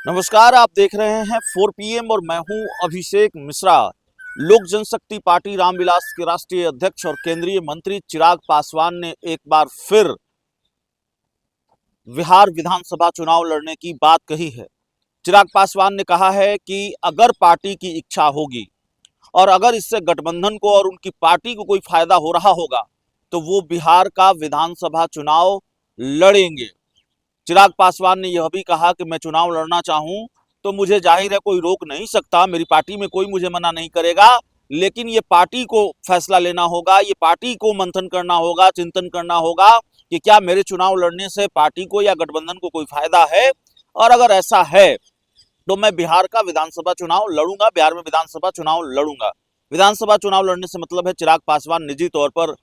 नमस्कार, आप देख रहे हैं 4 PM और मैं हूं अभिषेक मिश्रा। लोक जनशक्ति पार्टी रामविलास के राष्ट्रीय अध्यक्ष और केंद्रीय मंत्री चिराग पासवान ने एक बार फिर बिहार विधानसभा चुनाव लड़ने की बात कही है। चिराग पासवान ने कहा है कि अगर पार्टी की इच्छा होगी और अगर इससे गठबंधन को और उनकी पार्टी को कोई फायदा हो रहा होगा तो वो बिहार का विधानसभा चुनाव लड़ेंगे। चिराग पासवान ने यह भी कहा कि मैं चुनाव लड़ना चाहूं तो मुझे जाहिर है कोई रोक नहीं सकता, मेरी पार्टी में कोई मुझे मना नहीं करेगा, लेकिन ये पार्टी को फैसला लेना होगा, ये पार्टी को मंथन करना होगा, चिंतन करना होगा कि क्या मेरे चुनाव लड़ने से पार्टी को या गठबंधन को कोई फायदा है, और अगर ऐसा है तो मैं बिहार का विधानसभा चुनाव लड़ूंगा, बिहार में विधानसभा चुनाव लड़ूंगा। विधानसभा चुनाव लड़ने से मतलब है चिराग पासवान निजी तौर पर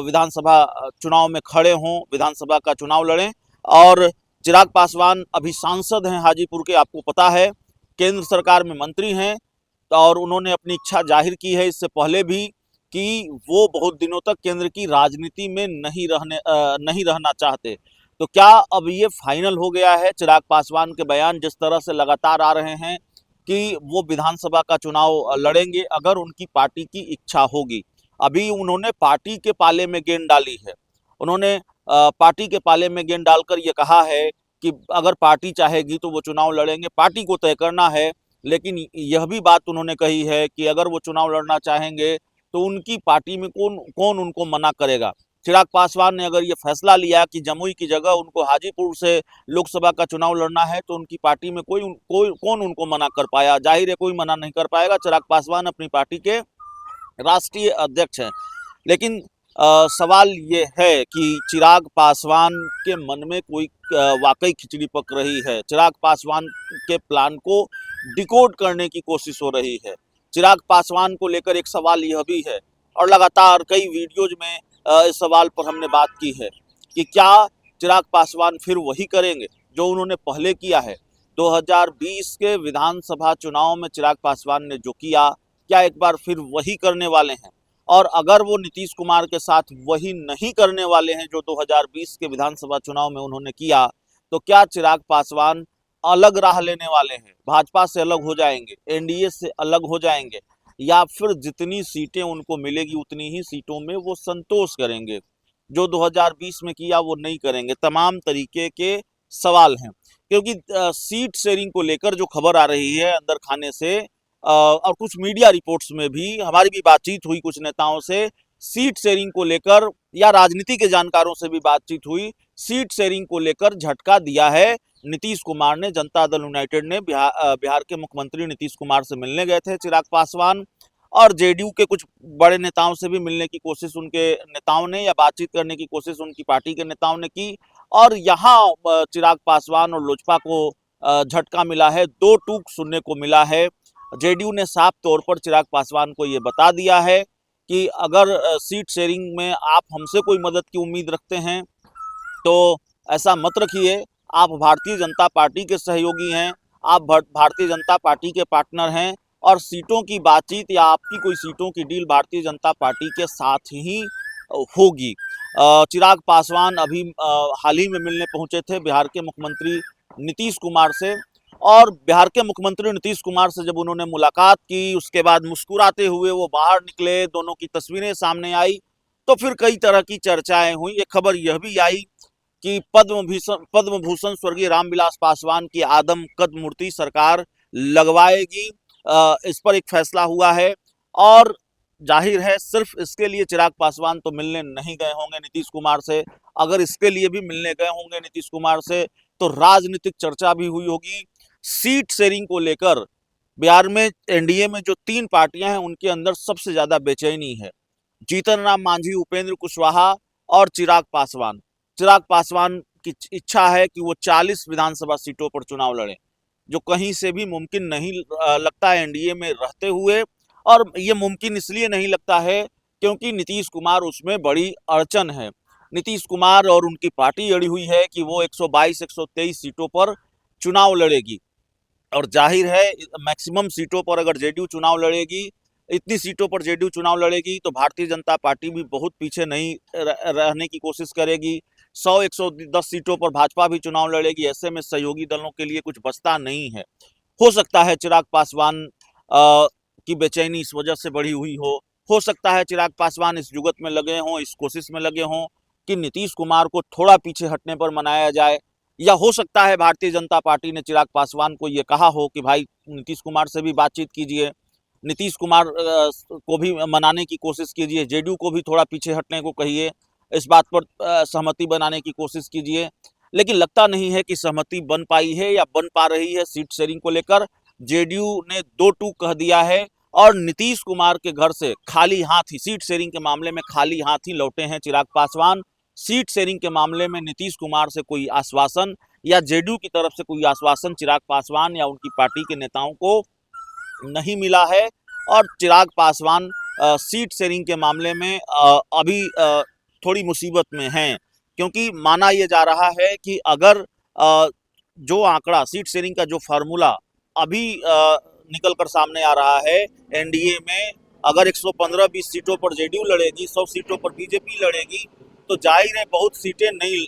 विधानसभा चुनाव में खड़े हों, विधानसभा का चुनाव लड़ें। और चिराग पासवान अभी सांसद हैं हाजीपुर के, आपको पता है, केंद्र सरकार में मंत्री हैं और उन्होंने अपनी इच्छा जाहिर की है इससे पहले भी कि वो बहुत दिनों तक केंद्र की राजनीति में नहीं रहना चाहते। तो क्या अब ये फाइनल हो गया है? चिराग पासवान के बयान जिस तरह से लगातार आ रहे हैं कि वो विधानसभा का चुनाव लड़ेंगे अगर उनकी पार्टी की इच्छा होगी। अभी उन्होंने पार्टी के पाले में गेंद डाली है। उन्होंने पार्टी के पाले में गेंद डालकर ये कहा है कि अगर पार्टी चाहेगी तो वो चुनाव लड़ेंगे, पार्टी को तय करना है। लेकिन यह भी बात उन्होंने कही है कि अगर वो चुनाव लड़ना चाहेंगे तो उनकी पार्टी में कौन कौन उनको मना करेगा। चिराग पासवान ने अगर ये फैसला लिया कि जमुई की जगह उनको हाजीपुर से लोकसभा का चुनाव लड़ना है तो उनकी पार्टी में कौन उनको मना कर पाया? जाहिर है कोई मना नहीं कर पाएगा। चिराग पासवान अपनी पार्टी के राष्ट्रीय अध्यक्ष हैं। लेकिन सवाल ये है कि चिराग पासवान के मन में कोई वाकई खिचड़ी पक रही है। चिराग पासवान के प्लान को डिकोड करने की कोशिश हो रही है। चिराग पासवान को लेकर एक सवाल यह भी है और लगातार कई वीडियोज में इस सवाल पर हमने बात की है कि क्या चिराग पासवान फिर वही करेंगे जो उन्होंने पहले किया है। 2020 के विधानसभा चुनाव में चिराग पासवान ने जो किया, क्या एक बार फिर वही करने वाले हैं? और अगर वो नीतीश कुमार के साथ वही नहीं करने वाले हैं जो 2020 के विधानसभा चुनाव में उन्होंने किया, तो क्या चिराग पासवान अलग राह लेने वाले हैं, भाजपा से अलग हो जाएंगे, एनडीए से अलग हो जाएंगे, या फिर जितनी सीटें उनको मिलेगी उतनी ही सीटों में वो संतोष करेंगे, जो 2020 में किया वो नहीं करेंगे? तमाम तरीके के सवाल हैं। क्योंकि सीट शेयरिंग को लेकर जो खबर आ रही है अंदर खाने से, और कुछ मीडिया रिपोर्ट्स में भी हमारी भी बातचीत हुई कुछ नेताओं से, सीट शेयरिंग को लेकर या राजनीति के जानकारों से भी बातचीत हुई, सीट शेयरिंग को लेकर झटका दिया है नीतीश कुमार ने। जनता दल यूनाइटेड ने बिहार के मुख्यमंत्री नीतीश कुमार से मिलने गए थे चिराग पासवान, और जेडीयू के कुछ बड़े नेताओं से भी मिलने की कोशिश उनके नेताओं ने या बातचीत करने की कोशिश उनकी पार्टी के नेताओं ने की। और यहाँ चिराग पासवान और लोजपा को झटका मिला है, दो टूक सुनने को मिला है। जेडीयू ने साफ तौर पर चिराग पासवान को ये बता दिया है कि अगर सीट शेयरिंग में आप हमसे कोई मदद की उम्मीद रखते हैं तो ऐसा मत रखिए। आप भारतीय जनता पार्टी के सहयोगी हैं, आप भारतीय जनता पार्टी के पार्टनर हैं, और सीटों की बातचीत या आपकी कोई सीटों की डील भारतीय जनता पार्टी के साथ ही होगी। चिराग पासवान अभी हाल ही में मिलने पहुंचे थे बिहार के मुख्यमंत्री नीतीश कुमार से, और बिहार के मुख्यमंत्री नीतीश कुमार से जब उन्होंने मुलाकात की उसके बाद मुस्कुराते हुए वो बाहर निकले, दोनों की तस्वीरें सामने आई, तो फिर कई तरह की चर्चाएं हुई। एक खबर यह भी आई कि पद्म भूषण स्वर्गीय रामविलास पासवान की आदमकद मूर्ति सरकार लगवाएगी, इस पर एक फैसला हुआ है। और जाहिर है सिर्फ इसके लिए चिराग पासवान तो मिलने नहीं गए होंगे नीतीश कुमार से। अगर इसके लिए भी मिलने गए होंगे नीतीश कुमार से तो राजनीतिक चर्चा भी हुई होगी। सीट शेयरिंग को लेकर बिहार में एनडीए में जो 3 पार्टियां हैं उनके अंदर सबसे ज्यादा बेचैनी है। जीतन राम मांझी, उपेंद्र कुशवाहा और चिराग पासवान। चिराग पासवान की इच्छा है कि वो 40 विधानसभा सीटों पर चुनाव लड़ें, जो कहीं से भी मुमकिन नहीं लगता है एनडीए में रहते हुए। और ये मुमकिन इसलिए नहीं लगता है क्योंकि नीतीश कुमार उसमें बड़ी अड़चन है। नीतीश कुमार और उनकी पार्टी अड़ी हुई है कि वो 122-123 सीटों पर चुनाव लड़ेगी, और जाहिर है मैक्सिमम सीटों पर अगर जेडीयू चुनाव लड़ेगी, इतनी सीटों पर जेडीयू चुनाव लड़ेगी तो भारतीय जनता पार्टी भी बहुत पीछे नहीं रहने की कोशिश करेगी। 100-110 सीटों पर भाजपा भी चुनाव लड़ेगी। ऐसे में सहयोगी दलों के लिए कुछ बचता नहीं है। हो सकता है चिराग पासवान की बेचैनी इस वजह से बढ़ी हुई हो सकता है चिराग पासवान इस जुगत में लगे हों, इस कोशिश में लगे हों कि नीतीश कुमार को थोड़ा पीछे हटने पर मनाया जाए, या हो सकता है भारतीय जनता पार्टी ने चिराग पासवान को ये कहा हो कि भाई नीतीश कुमार से भी बातचीत कीजिए, नीतीश कुमार को भी मनाने की कोशिश कीजिए, जेडीयू को भी थोड़ा पीछे हटने को कहिए, इस बात पर सहमति बनाने की कोशिश कीजिए। लेकिन लगता नहीं है कि सहमति बन पाई है या बन पा रही है सीट शेयरिंग को लेकर। जेडीयू ने 2-2 कह दिया है और नीतीश कुमार के घर से खाली हाथ ही, सीट शेयरिंग के मामले में खाली हाथ ही लौटे हैं चिराग पासवान। सीट शेयरिंग के मामले में नीतीश कुमार से कोई आश्वासन या जेडीयू की तरफ से कोई आश्वासन चिराग पासवान या उनकी पार्टी के नेताओं को नहीं मिला है और चिराग पासवान सीट शेयरिंग के मामले में अभी थोड़ी मुसीबत में हैं, क्योंकि माना यह जा रहा है कि अगर जो आंकड़ा सीट शेयरिंग का जो फार्मूला अभी निकल कर सामने आ रहा है, एनडीए में अगर 115-20 सीटों पर जेडीयू लड़ेगी, 100 सीटों पर बीजेपी लड़ेगी, तो जाहिर है बहुत सीटें नहीं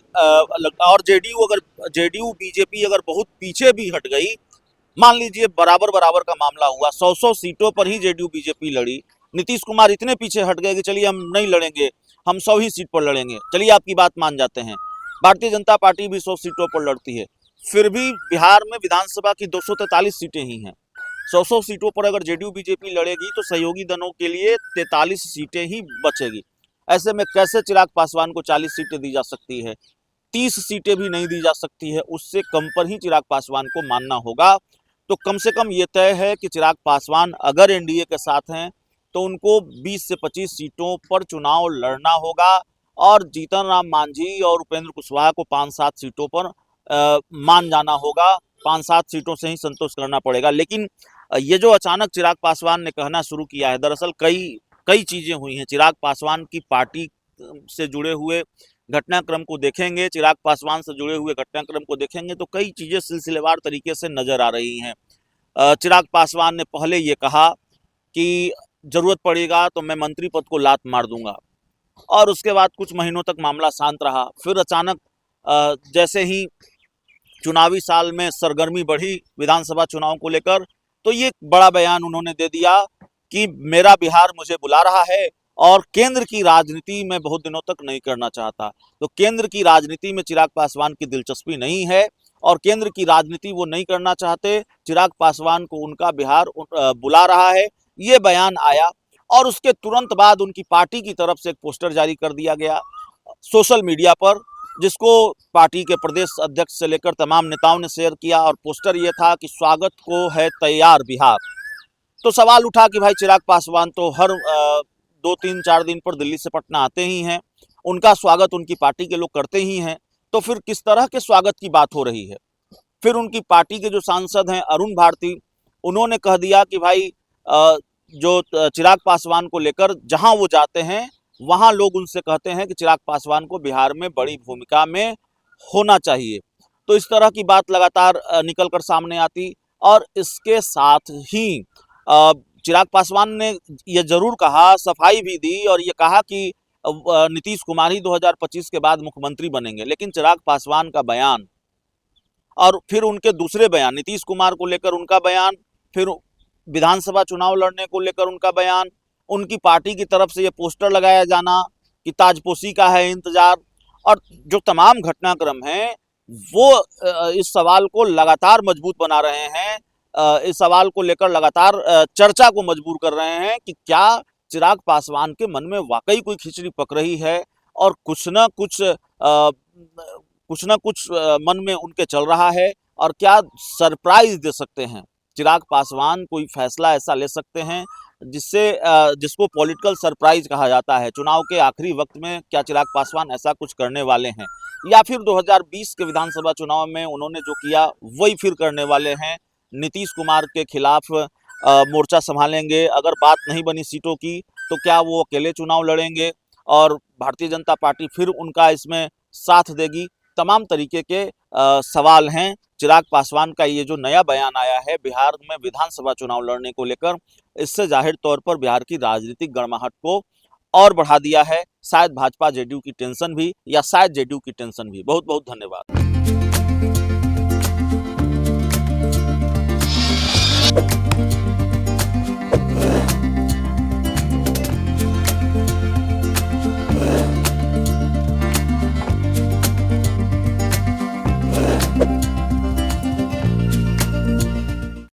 और जेडीयू बीजेपी अगर बहुत पीछे भी हट गई, मान लीजिए बराबर बराबर का मामला हुआ, 100 सीटों पर ही जेडीयू बीजेपी लड़ी, नीतीश कुमार इतने पीछे हट गए कि चलिए हम नहीं लड़ेंगे, हम 100 ही सीट पर लड़ेंगे, चलिए आपकी बात मान जाते हैं। भारतीय जनता पार्टी भी 100 सीटों पर लड़ती है, फिर भी बिहार में विधानसभा की 243 सीटें ही हैं। 100 सीटों पर अगर जेडीयू बीजेपी लड़ेगी तो सहयोगी दलों के लिए 43 सीटें ही बचेगी। ऐसे में कैसे चिराग पासवान को 40 सीटें दी जा सकती है? 30 सीटें भी नहीं दी जा सकती है, उससे कम पर ही चिराग पासवान को मानना होगा। तो कम से कम ये तय है कि चिराग पासवान अगर एनडीए के साथ हैं तो उनको 20 से 25 सीटों पर चुनाव लड़ना होगा और जीतन राम मांझी और उपेंद्र कुशवाहा को 5-7 सीटों पर मान जाना होगा, 5-7 सीटों से ही संतोष करना पड़ेगा। लेकिन ये जो अचानक चिराग पासवान ने कहना शुरू किया है, दरअसल कई चीजें हुई हैं। चिराग पासवान की पार्टी से जुड़े हुए घटनाक्रम को देखेंगे, चिराग पासवान से जुड़े हुए घटनाक्रम को देखेंगे तो कई चीजें सिलसिलेवार तरीके से नजर आ रही हैं। चिराग पासवान ने पहले ये कहा कि जरूरत पड़ेगा तो मैं मंत्री पद को लात मार दूंगा, और उसके बाद कुछ महीनों तक मामला शांत रहा। फिर अचानक जैसे ही चुनावी साल में सरगर्मी बढ़ी विधानसभा चुनाव को लेकर, तो ये बड़ा बयान उन्होंने दे दिया कि मेरा बिहार मुझे बुला रहा है और केंद्र की राजनीति में बहुत दिनों तक नहीं करना चाहता। तो केंद्र की राजनीति में चिराग पासवान की दिलचस्पी नहीं है और केंद्र की राजनीति वो नहीं करना चाहते, चिराग पासवान को उनका बिहार बुला रहा है, ये बयान आया। और उसके तुरंत बाद उनकी पार्टी की तरफ से एक पोस्टर जारी कर दिया गया सोशल मीडिया पर, जिसको पार्टी के प्रदेश अध्यक्ष से लेकर तमाम नेताओं ने शेयर किया, और पोस्टर ये था कि स्वागत को है तैयार बिहार। तो सवाल उठा कि भाई चिराग पासवान तो हर 2-3-4 दिन पर दिल्ली से पटना आते ही हैं, उनका स्वागत उनकी पार्टी के लोग करते ही हैं, तो फिर किस तरह के स्वागत की बात हो रही है? फिर उनकी पार्टी के जो सांसद हैं अरुण भारती, उन्होंने कह दिया कि भाई जो चिराग पासवान को लेकर जहां वो जाते हैं वहां लोग उनसे कहते हैं कि चिराग पासवान को बिहार में बड़ी भूमिका में होना चाहिए। तो इस तरह की बात लगातार निकल कर सामने आती, और इसके साथ ही चिराग पासवान ने ये जरूर कहा, सफाई भी दी और ये कहा कि नीतीश कुमार ही 2025 के बाद मुख्यमंत्री बनेंगे। लेकिन चिराग पासवान का बयान और फिर उनके दूसरे बयान, नीतीश कुमार को लेकर उनका बयान, फिर विधानसभा चुनाव लड़ने को लेकर उनका बयान, उनकी पार्टी की तरफ से ये पोस्टर लगाया जाना कि ताजपोशी का है इंतजार, और जो तमाम घटनाक्रम हैं वो इस सवाल को लगातार मजबूत बना रहे हैं, इस सवाल को लेकर लगातार चर्चा को मजबूर कर रहे हैं कि क्या चिराग पासवान के मन में वाकई कोई खिचड़ी पक रही है और कुछ न कुछ मन में उनके चल रहा है, और क्या सरप्राइज दे सकते हैं चिराग पासवान, कोई फैसला ऐसा ले सकते हैं जिसको पॉलिटिकल सरप्राइज कहा जाता है। चुनाव के आखिरी वक्त में क्या चिराग पासवान ऐसा कुछ करने वाले हैं, या फिर 2020 के विधानसभा चुनाव में उन्होंने जो किया वही फिर करने वाले हैं, नीतीश कुमार के खिलाफ मोर्चा संभालेंगे, अगर बात नहीं बनी सीटों की तो क्या वो अकेले चुनाव लड़ेंगे और भारतीय जनता पार्टी फिर उनका इसमें साथ देगी? तमाम तरीके के सवाल हैं। चिराग पासवान का ये जो नया बयान आया है बिहार में विधानसभा चुनाव लड़ने को लेकर, इससे जाहिर तौर पर बिहार की राजनीतिक गर्माहट को और बढ़ा दिया है, शायद भाजपा जेडीयू की टेंशन भी, या शायद जेडीयू की टेंशन भी। बहुत बहुत धन्यवाद।